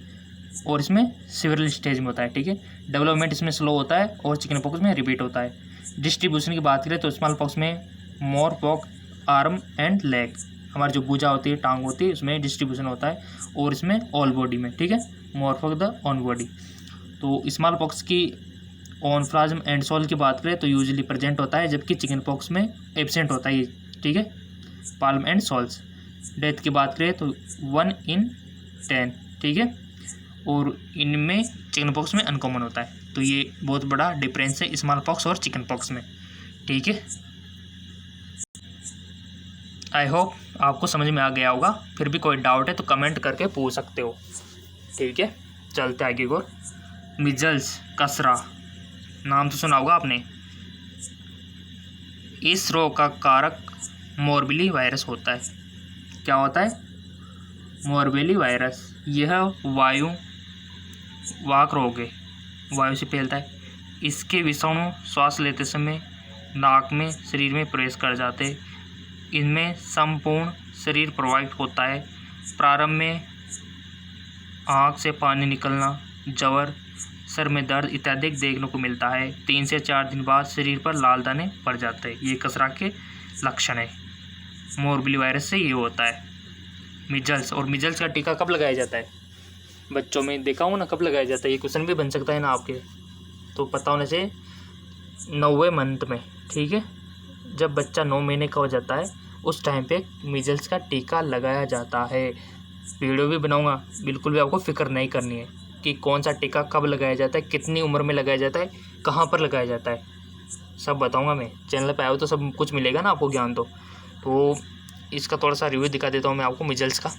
और इसमें सिविरल स्टेज में होता है। ठीक है, डेवलपमेंट इसमें स्लो होता है और चिकन पॉक्स में रिपीट होता है। डिस्ट्रीब्यूशन की बात करें तो स्मॉल पॉक्स में मोर पॉक आर्म एंड लेग, हमारी जो भुजा होती है, टांग होती है, उसमें डिस्ट्रीब्यूशन होता है, और इसमें ऑल बॉडी में। ठीक है, मोर पॉक द ऑन बॉडी। तो स्मॉल पॉक्स की ऑन फ्लाज्म एंड सॉल की बात करें तो यूजुअली प्रेजेंट होता है, जबकि चिकन पॉक्स में एब्सेंट होता है। ठीक है, पाल्म एंड सॉल्स। डेथ की बात करें तो 1 in 10। ठीक है, और इनमें चिकन पॉक्स में अनकॉमन होता है। तो ये बहुत बड़ा डिफरेंस है स्मॉल पॉक्स और चिकन पॉक्स में। ठीक है, आई होप आपको समझ में आ गया होगा। फिर भी कोई डाउट है तो कमेंट करके पूछ सकते हो। ठीक है, चलते आगे और मिजल्स कसरा, नाम तो सुना होगा आपने। इस रोग का कारक मोरबेली वायरस होता है। क्या होता है, मोरबेली वायरस। यह वाहक रोग है, वायु से फैलता है। इसके विषाणु श्वास लेते समय नाक में, शरीर में प्रवेश कर जाते हैं। इनमें संपूर्ण शरीर प्रभावित होता है। प्रारंभ में आँख से पानी निकलना, ज्वर, सर में दर्द इत्यादि देखने को मिलता है। 3 से 4 दिन बाद शरीर पर लाल दाने पड़ जाते हैं। ये कसरा के लक्षण है। मोरबेली वायरस से ये होता है। मिजल्स, और मिजल्स का टीका कब लगाया जाता है, बच्चों में देखा हूँ ना, कब लगाया जाता है। ये क्वेश्चन भी बन सकता है ना आपके, तो पता होने से 9वें मंथ में। ठीक है, जब बच्चा 9 महीने का हो जाता है उस टाइम पे मिजल्स का टीका लगाया जाता है। वीडियो भी बनाऊंगा, बिल्कुल भी आपको फिक्र नहीं करनी है कि कौन सा टीका कब लगाया जाता है, कितनी उम्र में लगाया जाता है, कहाँ पर लगाया जाता है, सब बताऊंगा मैं। चैनल पे आए तो सब कुछ मिलेगा ना आपको ज्ञान। तो इसका थोड़ा सा रिव्यू दिखा देता हूँ मैं आपको मिजल्स का।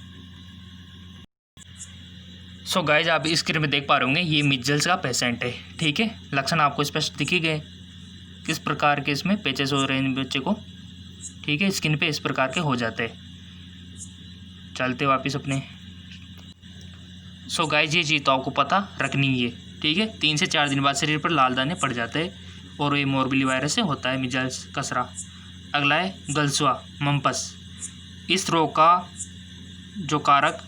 सो गाइज, आप स्क्रीन में देख पा रहे होंगे, ये मिजल्स का पेशेंट है। ठीक है, लक्षण आपको स्पष्ट दिख ही गए किस प्रकार के इसमें पैचेस हो रहे हैं बच्चे को। ठीक है, स्किन पे इस प्रकार के हो जाते हैं। चलते वापस अपने। सो गाइज, ये चीज़ तो आपको पता रखनी ही है। ठीक है, 3 से 4 दिन बाद शरीर पर लाल दाने पड़ जाते हैं, और ये मोरबेली वायरस से होता है मिजल्स कसरा। अगला है गलसुआ मम्पस। इस रोग का जो कारक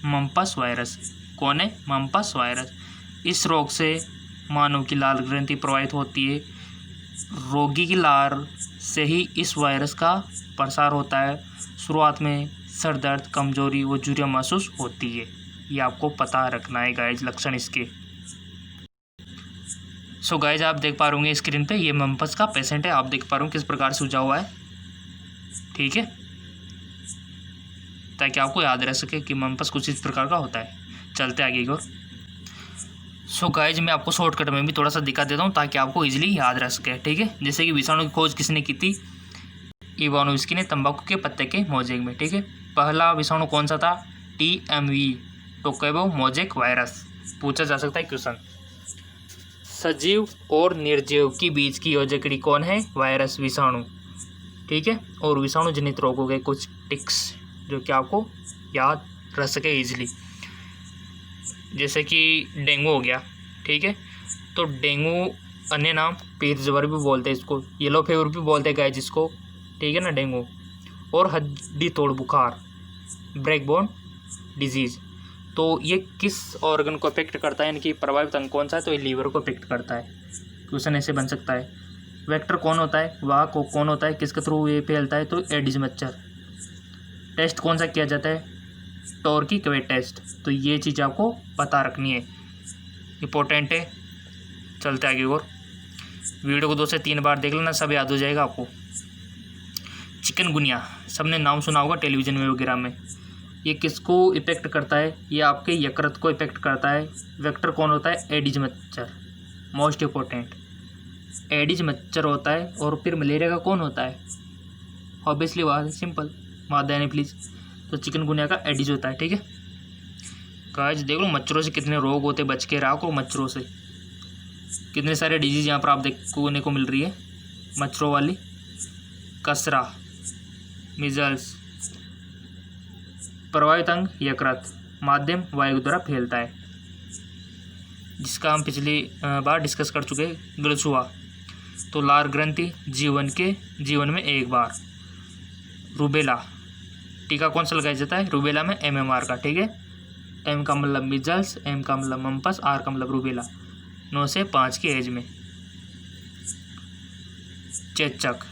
मम्पस वायरस। कौन है, मम्पस वायरस। इस रोग से मानव की लाल ग्रंथि प्रभावित होती है। रोगी की लार से ही इस वायरस का प्रसार होता है। शुरुआत में सर दर्द, कमजोरी व झुर्रियाँ महसूस होती है। ये आपको पता रखना है गाइज, लक्षण इसके। सो गाइज, आप देख पा रहे होंगे स्क्रीन पे, ये मम्पस का पेशेंट है। आप देख पा रहे हो किस प्रकार से सूझा हुआ है। ठीक है, ताकि आपको याद रह सके कि मम्पस कुछ इस प्रकार का होता है। चलते आगे की ओर। सो गाइज, मैं आपको शॉर्टकट में भी थोड़ा सा दिखा देता हूँ ताकि आपको इजीली याद रह सके। ठीक है, जैसे कि विषाणु की खोज किसने की थी, इवानोव्स्की ने तंबाकू के पत्ते के मोज़ेक में। ठीक है, पहला विषाणु कौन सा था, TMV, टोकेबो मोज़ेक वायरस। पूछा जा सकता है क्वेश्चन। सजीव और निर्जीव की बीच की योजकड़ी कौन है, वायरस, विषाणु। ठीक है, और विषाणु जनित रोगों के कुछ टिक्स जो कि आपको याद रह सके इजीली। जैसे कि डेंगू हो गया। ठीक है, तो डेंगू अन्य नाम पीत ज्वर भी बोलते हैं इसको, येलो फीवर भी बोलते हैं गाइस जिसको। ठीक है ना, डेंगू। और हड्डी तोड़ बुखार, ब्रेकबोन डिजीज़। तो ये किस ऑर्गन को अफेक्ट करता है, यानी कि प्रभावित अंग कौन सा है, तो ये लीवर को अफेक्ट करता है। क्वेश्चन ऐसे बन सकता है। वेक्टर कौन होता है, वाह को कौन होता है, किसके थ्रू ये फैलता है, तो एडिस मच्छर। टेस्ट कौन सा किया जाता है, टॉर्की क्वेट टेस्ट। तो ये चीज़ आपको पता रखनी है, इम्पोर्टेंट है। चलते आगे और वीडियो को 2 से 3 बार देख लेना, सब याद हो जाएगा आपको। चिकनगुनिया, सबने नाम सुना होगा टेलीविज़न में वगैरह में। ये किसको इफेक्ट करता है, ये आपके यकृत को इफेक्ट करता है। वेक्टर कौन होता है, एडिस मच्छर, मोस्ट इम्पोर्टेंट। एडिज मच्छर होता है और फिर मलेरिया का कौन होता है? ऑब्वियसली बात है, सिंपल, मादा एनोफिलीज। तो चिकनगुनिया का एडिज होता है, ठीक है गाइस। देख लो मच्छरों से कितने रोग होते, बच के रहो मच्छरों से। कितने सारे डिजीज यहाँ पर आप देखने को मिल रही है मच्छरों वाली। कसरा, मिजल्स, प्रभावित अंग यकृत, माध्यम वायु द्वारा फैलता है, जिसका हम पिछली बार डिस्कस कर चुके हैं। गलछुआ, तो लार ग्रंथि जीवन में एक बार। रूबेला, टीका कौन सा लगाया जाता है रूबेला में? MMR का, ठीक है। M का मतलब मिजल्स, M का मतलब मम्पस, R का मतलब रूबेला। 9 से 5 की एज में। चेचक,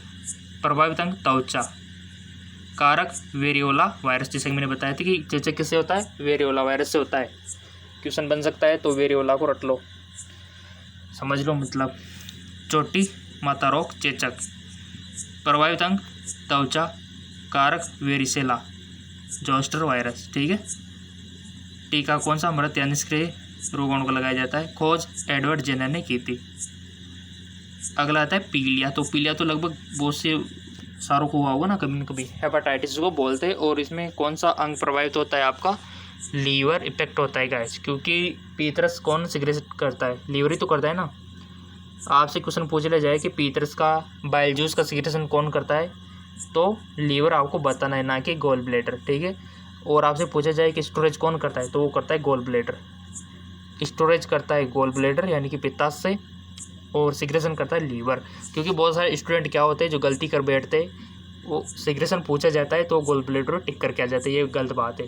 प्रभावित अंग त्वचा, कारक वेरियोला वायरस। जैसे कि मैंने बताया था कि चेचक किससे होता है? वेरियोला वायरस से होता है। क्वेश्चन बन सकता है, तो वेरियोला को रट लो, समझ लो मतलब। चोटी माता रोग चेचक, प्रभावित अंग त्वचा, कारक वेरिसेला जोस्टर वायरस, ठीक है। टीका कौन सा? मृत या निष्क्रिय रोगाणु को लगाया जाता है। खोज एडवर्ड जेनर ने की थी। अगला आता है पीलिया। तो पीलिया तो लगभग बहुत से सारों को हुआ होगा ना कभी न कभी। हेपेटाइटिस को बोलते हैं। और इसमें कौन सा अंग प्रभावित होता है आपका? लीवर इफेक्ट होता है गाइस, क्योंकि पीतरस कौन सिक्रेट करता है? लीवर ही तो करता है ना। आपसे क्वेश्चन पूछ लिया जाए कि पीतरस का बाइल जूस का सिक्रेशन कौन करता है, तो लीवर आपको बताना है, ना कि गोल ब्लैडर, ठीक है। और आपसे पूछा जाए कि स्टोरेज कौन करता है, तो वो करता है गोल ब्लैडर। स्टोरेज करता है गोल ब्लैडर यानी कि पित्ताशय, और सिक्रेशन करता है लीवर। क्योंकि बहुत सारे स्टूडेंट क्या होते हैं जो गलती कर बैठते हैं, वो सिक्रेशन पूछा जाता है तो गोल ब्लैडर टिक करके आ जाते हैं। ये गलत बात है।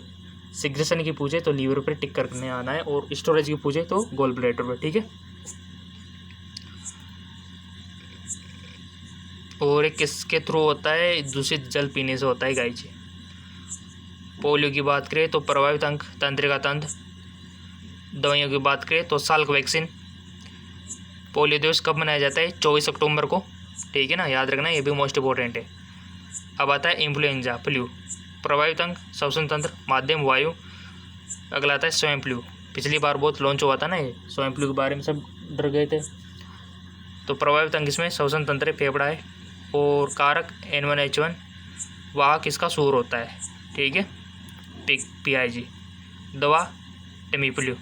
सिक्रेशन की पूछे तो लीवर पर टिक करने आना है, और स्टोरेज की पूछे तो गोल ब्लैडर पर, ठीक है। और एक किसके थ्रू होता है? दूषित जल पीने से होता है गाइस। पोलियो की बात करें तो प्रभावित अंग तंत्रिका तंत्र। दवाइयों की बात करें तो साल्क वैक्सीन। पोलियो दिवस कब मनाया जाता है? 24 अक्टूबर को, ठीक है ना, याद रखना, ये भी मोस्ट इंपॉर्टेंट है। अब आता है इन्फ्लुएंजा फ्लू। प्रभावित अंग श्वसन तंत्र, माध्यम वायु। अगला आता है स्वाइन फ्लू। पिछली बार बहुत लॉन्च हुआ था ना ये, स्वाइन फ्लू के बारे में सब डर गए थे। तो प्रभावित अंग इसमें श्वसन तंत्र, फेफड़ा है। और कारक N1H1, वाहक इसका सूर होता है, ठीक है, PIG। दवा टेमीफ्लू।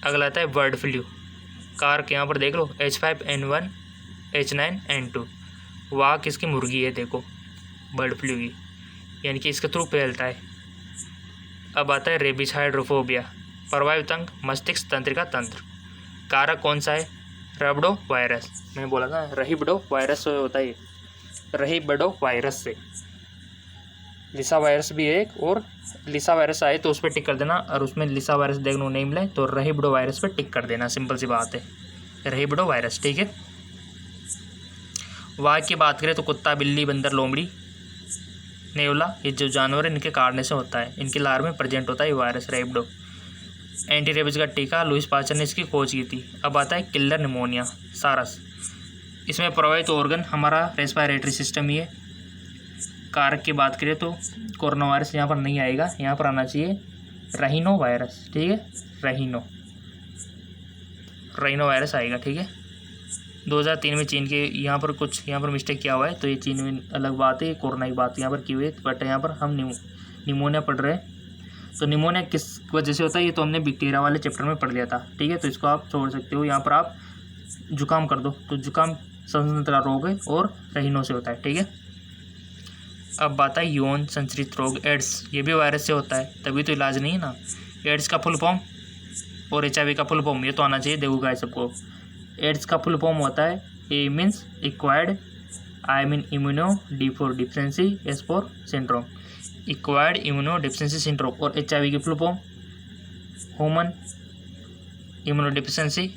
अगला आता है बर्ड फ्लू। कारक यहाँ पर देख लो H5N1, H9N2, वाहक इसकी मुर्गी है, देखो बर्ड फ्लू की, यानी कि इसके थ्रू फैलता है। अब आता है रेबीज हाइड्रोफोबिया। प्रभावित अंग मस्तिष्क तंत्रिका तंत्र। कारक कौन सा है? रैबिडो वायरस। मैंने बोला ना रहीबिडो वायरस से होता है, रहीबिडो वायरस से। लिसा वायरस भी है एक, और लिसा वायरस आए तो उस पर टिक कर देना, और उसमें लिसा वायरस देखने को नहीं मिले तो रहीबिडो वायरस पर टिक कर देना, सिंपल सी बात है, रहीबिडो वायरस, ठीक है। वाघ की बात करें तो कुत्ता, बिल्ली, बंदर, लोमड़ी, नेवला, ये जो जानवर है इनके काटने से होता है, इनके लार में प्रेजेंट होता है ये वायरस रहीबिडो। एंटी रेबीज का टीका लुइस पास्चर ने इसकी खोज की थी। अब आता है किलर निमोनिया, सारस। इसमें प्रभावित ऑर्गन हमारा रेस्पिरेटरी सिस्टम ही है। कारक की बात करें तो कोरोना वायरस यहाँ पर नहीं आएगा, यहाँ पर आना चाहिए रहीनो वायरस, ठीक है, रहीनो वायरस आएगा, ठीक है। 2003 में चीन के यहाँ पर मिस्टेक किया हुआ है, तो ये चीन में अलग बात है, कोरोना की बात यहाँ पर की हुई है, बट यहाँ पर हम निमोनिया पढ़ रहे हैं। तो निमोनिया किस वजह से होता है ये तो हमने बैक्टीरिया वाले चैप्टर में पढ़ लिया था, ठीक है, तो इसको आप छोड़ सकते हो। यहाँ पर आप जुकाम कर दो, तो जुकाम श्वसन तंत्र का रोग है और रहीनो से होता है, ठीक है। अब बात है यौन संचरित रोग, एड्स, ये भी वायरस से होता है, तभी तो इलाज नहीं है ना। एड्स का फुल फॉर्म और HIV का फुल फॉर्म ये तो आना चाहिए, देखो गाइस सबको। एड्स का फुल फॉर्म होता है A means acquired, I mean immuno, D for deficiency, S for syndrome, acquired immuno deficiency syndrome. और HIV की full form human immuno deficiency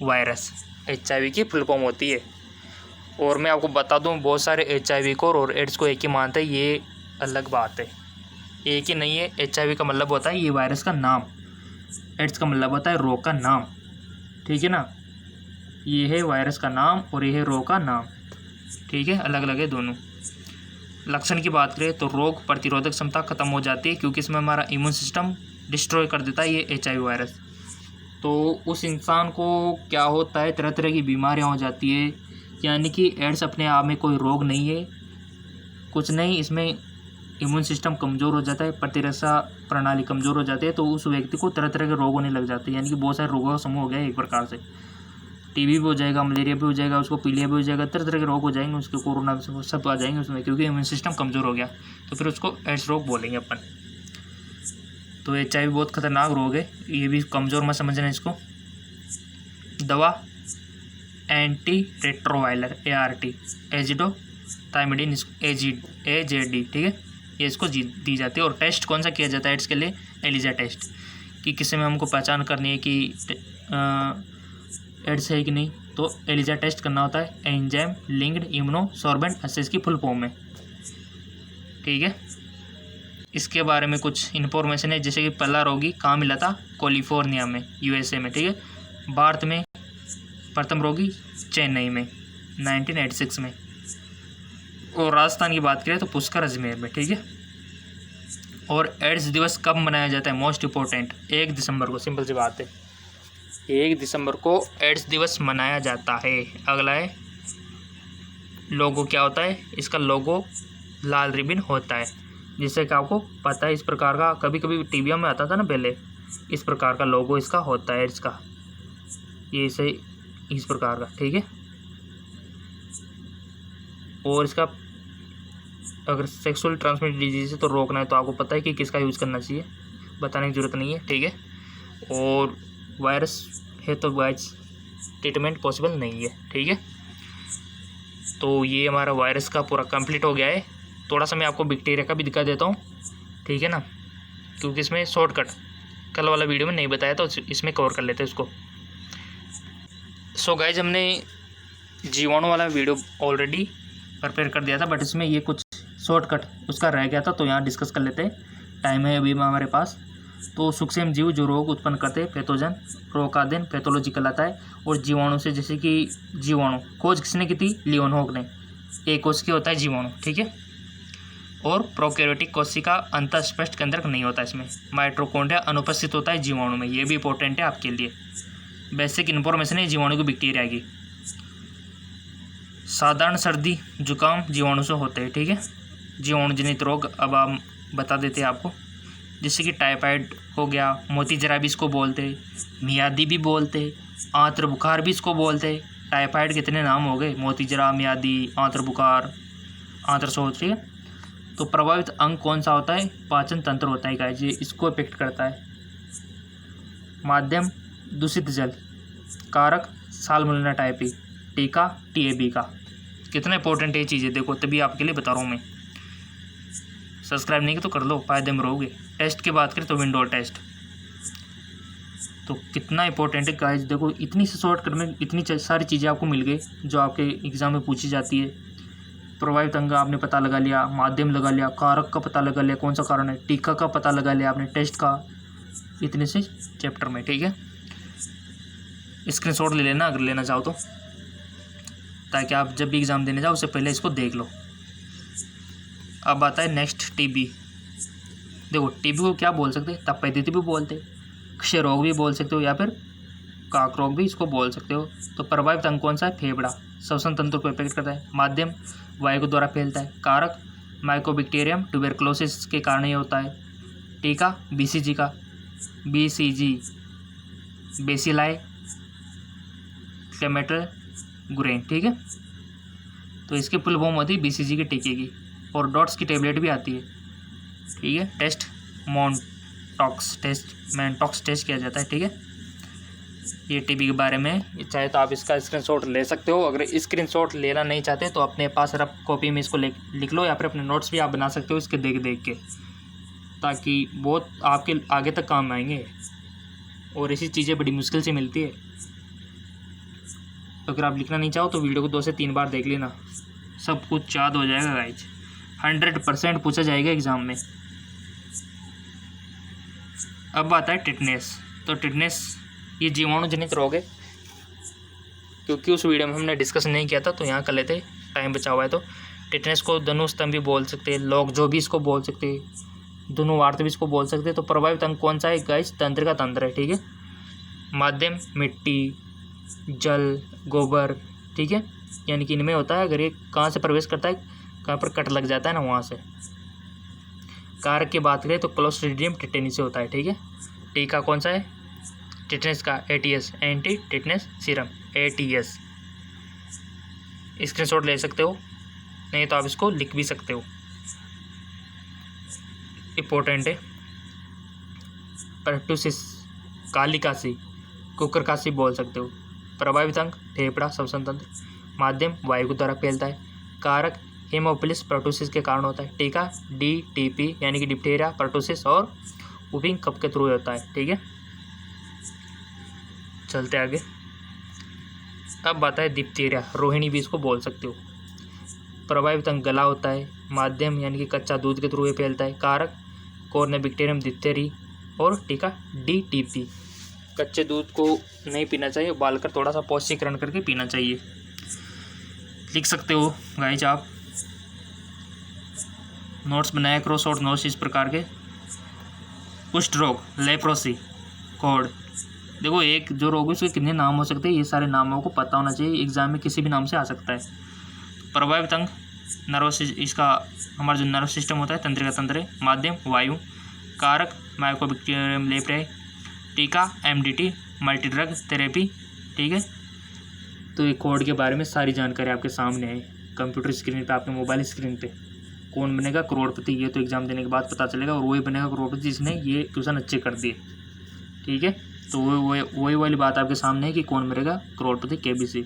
virus, HIV की फुल फॉर्म होती है। और मैं आपको बता दूं बहुत सारे HIV को और एड्स को एक ही मानते हैं, ये अलग बात है, एक ही नहीं है। HIV का मतलब होता है ये वायरस का नाम, एड्स का मतलब होता है रोग का नाम, ठीक है ना। ये है वायरस का नाम और ये है रोग का नाम, ठीक है, अलग अलग है दोनों। लक्षण की बात करें तो रोग प्रतिरोधक क्षमता खत्म हो जाती है, क्योंकि इसमें हमारा इम्यून सिस्टम डिस्ट्रॉय कर देता है ये HIV वायरस। तो उस इंसान को क्या होता है, तरह तरह की बीमारियां हो जाती है। यानी कि एड्स अपने आप में कोई रोग नहीं है, कुछ नहीं, इसमें इम्यून सिस्टम कमज़ोर हो जाता है, प्रतिरक्षा प्रणाली कमज़ोर हो जाती है, तो उस व्यक्ति को तरह तरह के रोग होने लग जाते हैं। यानी कि बहुत सारे रोगों का समूह हो गया एक प्रकार से। टीबी भी हो जाएगा, मलेरिया भी हो जाएगा, उसको पीलिया भी हो जाएगा, तरह तरह के रोग हो जाएंगे उसके, कोरोना भी सब आ जाएंगे उसमें, क्योंकि इम्यून सिस्टम कमज़ोर हो गया। तो फिर उसको एड्स रोग बोलेंगे अपन। तो HIV बहुत खतरनाक रोग है, ये भी कमज़ोर मत समझना इसको। दवा एंटी रेट्रोवायरल ART एजिडोथाइमिडीन AZD, ठीक है, ये इसको दी जाती है। और टेस्ट कौन सा किया जाता है एड्स के लिए? एलिजा टेस्ट, कि किसी में हमको पहचान करनी है कि एड्स है कि नहीं, तो एलिजा टेस्ट करना होता है। एंजाइम लिंक्ड इम्यूनोसॉर्बेंट असेस की फुल फॉर्म में, ठीक है। इसके बारे में कुछ इन्फॉर्मेशन है, जैसे कि पहला रोगी कहाँ मिला था? कैलिफोर्निया में, USA में, ठीक है। भारत में प्रथम रोगी चेन्नई में 1986 में। और राजस्थान की बात करें तो पुष्कर अजमेर में, ठीक है। और एड्स दिवस कब मनाया जाता है? मोस्ट इम्पोर्टेंट 1 दिसंबर को, सिंपल सी बात है, 1 दिसंबर को एड्स दिवस मनाया जाता है। अगला है लोगो, क्या होता है इसका? लोगो लाल रिबन होता है, जिससे कि आपको पता है इस प्रकार का, कभी कभी टीवी में आता था ना पहले, इस प्रकार का लोगो इसका होता है एड्स का, ये इसे इस प्रकार का, ठीक है। और इसका अगर सेक्सुअल ट्रांसमिटेड डिजीज है तो रोकना है, तो आपको पता है कि किसका यूज़ करना चाहिए, बताने की ज़रूरत नहीं है, ठीक है। और वायरस है तो वायरस ट्रीटमेंट पॉसिबल नहीं है, ठीक है। तो ये हमारा वायरस का पूरा कंप्लीट हो गया है। थोड़ा सा मैं आपको बैक्टीरिया का भी दिखा देता हूँ, ठीक है ना, क्योंकि इसमें शॉर्टकट कल वाला वीडियो में नहीं बताया, तो इसमें कवर कर लेते हैं उसको। सो गाइज, हमने जीवाणु वाला वीडियो ऑलरेडी प्रिपेयर कर दिया था, बट इसमें ये कुछ शॉर्टकट उसका रह गया था, तो यहाँ डिस्कस कर लेते हैं। टाइम है अभी हमारे पास। तो सूक्ष्म जीव जो रोग उत्पन्न करते हैं, पैथोजन, प्रोकादेन पैथोलॉजी कहलाता है। और जीवाणु से, जैसे कि जीवाणु खोज किसने की थी? लियोनहोग ने। एक कोश की होता है जीवाणु, ठीक है। और प्रोकैरियोटिक कोशिका अंतःस्पष्ट केंद्रक नहीं होता इसमें। माइटोकॉन्ड्रिया अनुपस्थित होता है जीवाणु में, ये भी इंपॉर्टेंट है आपके लिए, बेसिक इन्फॉर्मेशन है जीवाणु की, बैक्टीरिया की। साधारण सर्दी जुकाम जीवाणु से होते हैं, ठीक है। जीवाणु जनित रोग अब हम बता देते हैं आपको, जैसे कि टाइफाइड हो गया, मोती जरा भी इसको बोलते, मियादी भी बोलते, आंत्र बुखार भी इसको बोलते। टाइफाइड कितने नाम हो गए? मोती जरा, मियादी, आंत्र बुखार, आंत्र शोथ, ठीक है। तो प्रभावित अंग कौन सा होता है? पाचन तंत्र होता है गाइस, ये इसको इफेक्ट करता है। माध्यम दूषित जल, कारक साल्मोनेला टाइफी, टीका TAB का। कितना इंपॉर्टेंट है ये चीज़ें, देखो तभी आपके लिए बता रहा हूँ मैं। सब्सक्राइब नहीं किया तो कर लो, फायदे में रहोगे। टेस्ट की बात करें तो विंडो टेस्ट, तो कितना इंपॉर्टेंट है गाइस। देखो इतनी से शॉर्टकट में इतनी सारी चीज़ें आपको मिल गई जो आपके एग्जाम में पूछी जाती है। प्रभावित अंग आपने पता लगा लिया, माध्यम लगा लिया, कारक का पता लगा लिया कौन सा कारण है, टीका का पता लगा लिया आपने, टेस्ट का, इतने से चैप्टर में, ठीक है। स्क्रीनशॉट ले लेना अगर लेना चाहो तो, ताकि आप जब भी एग्ज़ाम देने जाओ उससे पहले इसको देख लो। अब आता है नेक्स्ट TB। देखो TB को क्या बोल सकते हैं? तपेदित भी बोलते, क्षय रोग भी बोल सकते हो, या फिर काक रोग भी इसको बोल सकते हो। तो प्रभावित अंग कौन सा है? फेफड़ा, श्वसन तंत्र को इफेक्ट करता है। माध्यम वायु के द्वारा फैलता है। कारक माइकोबैक्टीरियम ट्यूबरकुलोसिस के कारण ये होता है। टीका BCG का, BCG बेसिलाई क्लेमेटल गुरेन, ठीक है। तो इसकी फुल फॉर्म होती है BCG के टीके की। और डॉट्स की टेबलेट भी आती है, ठीक है। टेस्ट मैनटॉक्स टेस्ट किया जाता है, ठीक है। ये TB के बारे में, चाहे तो आप इसका स्क्रीनशॉट ले सकते हो। अगर स्क्रीनशॉट लेना नहीं चाहते तो अपने पास रफ कॉपी में इसको लिख लो, या फिर अपने नोट्स भी आप बना सकते हो इसके देख देख के, ताकि बहुत आपके आगे तक काम आएंगे। और ऐसी चीज़ें बड़ी मुश्किल से मिलती है। अगर आप लिखना नहीं चाहो तो वीडियो को 2 से 3 बार देख लेना, सब कुछ याद हो जाएगा गाइज। 100% पूछा जाएगा एग्ज़ाम में। अब आता है टिटनेस। तो टिटनेस ये जीवाणु जनित रोग है, क्योंकि उस वीडियो में हमने डिस्कस नहीं किया था, तो यहाँ कर लेते, टाइम बचा हुआ है। तो टिटनेस को धनुस्तंभ भी बोल सकते हैं, लोग जो भी इसको बोल सकते हैं, धनुवार्त भी इसको बोल सकते हैं। तो प्रभावित अंग कौन सा है गाइस? तंत्रिका तंत्र है, ठीक है। माध्यम मिट्टी, जल, गोबर, ठीक है, यानी कि इनमें होता है अगर ये कहाँ से प्रवेश करता है, कहाँ पर कट लग जाता है ना वहाँ से। कारक की बात करें तो क्लोस्ट्रीडियम टेटेनी से होता है, ठीक है। टीका कौन सा है, टेटनस का, ATS, anti tetanus serum, ATS। Screenshot ले सकते हो, नहीं तो आप इसको लिख भी सकते हो, इम्पोर्टेंट है। परटूसिस, काली कासी, कुकर कासी बोल सकते हो। प्रभावित अंग फेफड़ा, श्वसन तंत्र। माध्यम वायु के द्वारा फैलता है। कारक हेमोफिलस परटूसिस के कारण होता है। टीका DTP यानी कि डिप्थीरिया, परटूसिस और वुपिंग कफ के थ्रू होता है, ठीक है। चलते आगे। अब बात है डिप्थीरिया, रोहिणी भी इसको बोल सकते हो। प्रभावित अंग गला होता है। माध्यम यानी कि कच्चा दूध के थ्रू ये फैलता है। कारक कॉर्नेबैक्टीरियम डिप्थेरी और टीका DTP। कच्चे दूध को नहीं पीना चाहिए, उबालकर थोड़ा सा पौष्टिकरण करके पीना चाहिए। लिख सकते हो गाइज आप, नोट्स बनाया करो, शॉर्ट नोट्स इस प्रकार के। कुष्ठ रोग, लेप्रोसी, कोढ़। देखो एक जो रोग है उसके कितने नाम हो सकते हैं, ये सारे नामों को पता होना चाहिए, एग्जाम में किसी भी नाम से आ सकता है। प्रभावित अंग नर्वस, इसका हमारा जो नर्व सिस्टम होता है, तंत्रिका तंत्र है। माध्यम वायु। कारक माइकोबैक्टीरियम लेप्रे। टीका MDT, मल्टी ड्रग थेरेपी, ठीक है। तो ये कोड के बारे में सारी जानकारी आपके सामने है, कंप्यूटर स्क्रीन पे, आपके मोबाइल स्क्रीन पे। कौन बनेगा करोड़पति, ये तो एग्जाम देने के बाद पता चलेगा, और वही बनेगा करोड़पति जिसने ये क्वेश्चन अच्छे कर दिए, ठीक है। तो वही वाली बात आपके सामने है कि कौन बनेगा करोड़पति, KBC।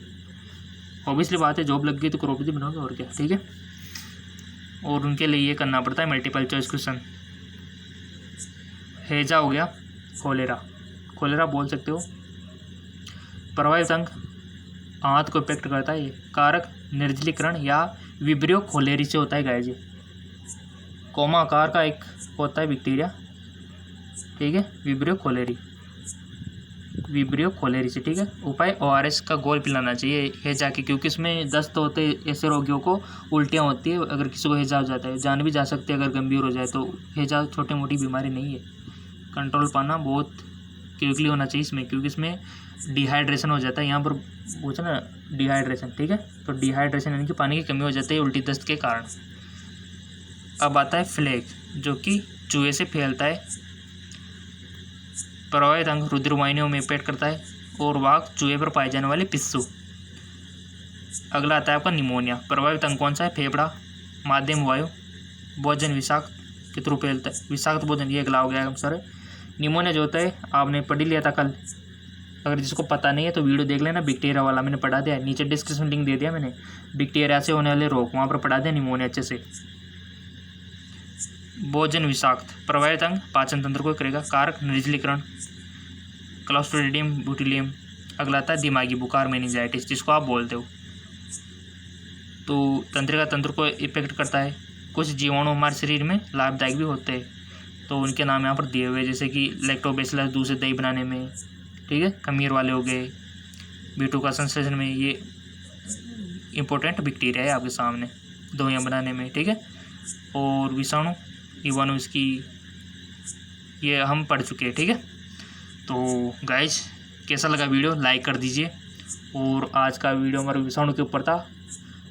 ऑब्वियसली बात है, जॉब लग गई तो करोड़पति बनोगे और क्या, ठीक है। और उनके लिए ये करना पड़ता है मल्टीपल चॉइस क्वेश्चन। हैजा हो गया, कोलेरा बोल सकते हो। प्रभावित अंग आंत को इफेक्ट करता है। कारक निर्जलीकरण या विब्रियो खोलेरी से होता है गाइस। कोमा आकार का एक होता है बैक्टीरिया, ठीक है, विब्रियो खोलेरी से, ठीक है। उपाय ORS का घोल पिलाना चाहिए हैजा के, क्योंकि इसमें दस्त होते ऐसे रोगियों को उल्टियाँ होती है, अगर किसी को हैजा हो जाता है, जान भी जा सकती है अगर गंभीर हो जाए तो। हैजा छोटी मोटी बीमारी नहीं है, कंट्रोल पाना बहुत क्विकली होना चाहिए इसमें, क्योंकि इसमें डिहाइड्रेशन हो जाता है, यहाँ पर पूछा ना डिहाइड्रेशन, ठीक है। तो डिहाइड्रेशन यानी कि पानी की कमी हो जाती है उल्टी दस्त के कारण। अब आता है फ्लेग, जो कि चूहे से फैलता है। प्रभावित अंग रुधिरवाहिनियों में पेट करता है और वाहक चूहे पर पाए जाने वाले पिस्सू। अगला आता है आपका निमोनिया। प्रभावित अंग कौन सा है, फेफड़ा। माध्यम वायु। भोजन विषाक्त के थ्रू फैलता है, विषाक्त भोजन, ये अगला हो गया सर। निमोनिया जो होता है आपने पढ़ लिया था कल, अगर जिसको पता नहीं है तो वीडियो देख लेना, बैक्टीरिया वाला मैंने पढ़ा दिया, नीचे डिस्क्रिप्शन लिंक दे दिया मैंने, बैक्टीरिया से होने वाले रोग, वहाँ पर पढ़ा दिया निमोनिया अच्छे से। भोजन विषाक्त, प्रभावित अंग पाचन तंत्र को करेगा। कारक निर्जलीकरण, क्लोस्ट्रीडियम बोटुलियम। अगला आता है दिमागी बुखार, मेनिंजाइटिस, जिसको आप बोलते हो, तो तंत्रिका तंत्र को इफेक्ट करता है। कुछ जीवाणु हमारे शरीर में लाभदायक भी होते हैं, तो उनके नाम यहाँ पर दिए हुए, जैसे कि लैक्टोबैसिलस दूध से दही बनाने में, ठीक है, खमीर वाले हो गए, B2 का संश्लेषण में, ये इंपॉर्टेंट बैक्टीरिया है आपके सामने, दवाइयाँ बनाने में, ठीक है। और विषाणु इवानोविच की, ये हम पढ़ चुके हैं, ठीक है। तो गाइज कैसा लगा वीडियो, लाइक कर दीजिए। और आज का वीडियो हमारे विषाणु के ऊपर था,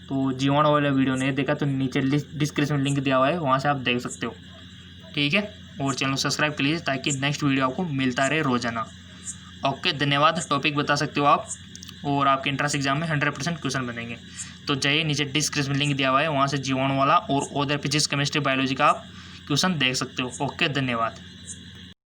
तो जीवाणु वाला वीडियो नहीं देखा तो नीचे डिस्क्रिप्शन में लिंक दिया हुआ है, वहाँ से आप देख सकते हो, ठीक है। और चैनल सब्सक्राइब कर लीजिए ताकि नेक्स्ट वीडियो आपको मिलता रहे रोजाना। ओके, धन्यवाद। टॉपिक बता सकते हो आप, और आपके एंट्रेंस एग्जाम में 100% क्वेश्चन बनेंगे। तो जाइए, नीचे डिस्क्रिप्शन में लिंक दिया हुआ है, वहाँ से जीवाणु वाला और अदर फिजिक्स, केमिस्ट्री, बायोलॉजी का आप क्वेश्चन देख सकते हो। ओके, धन्यवाद।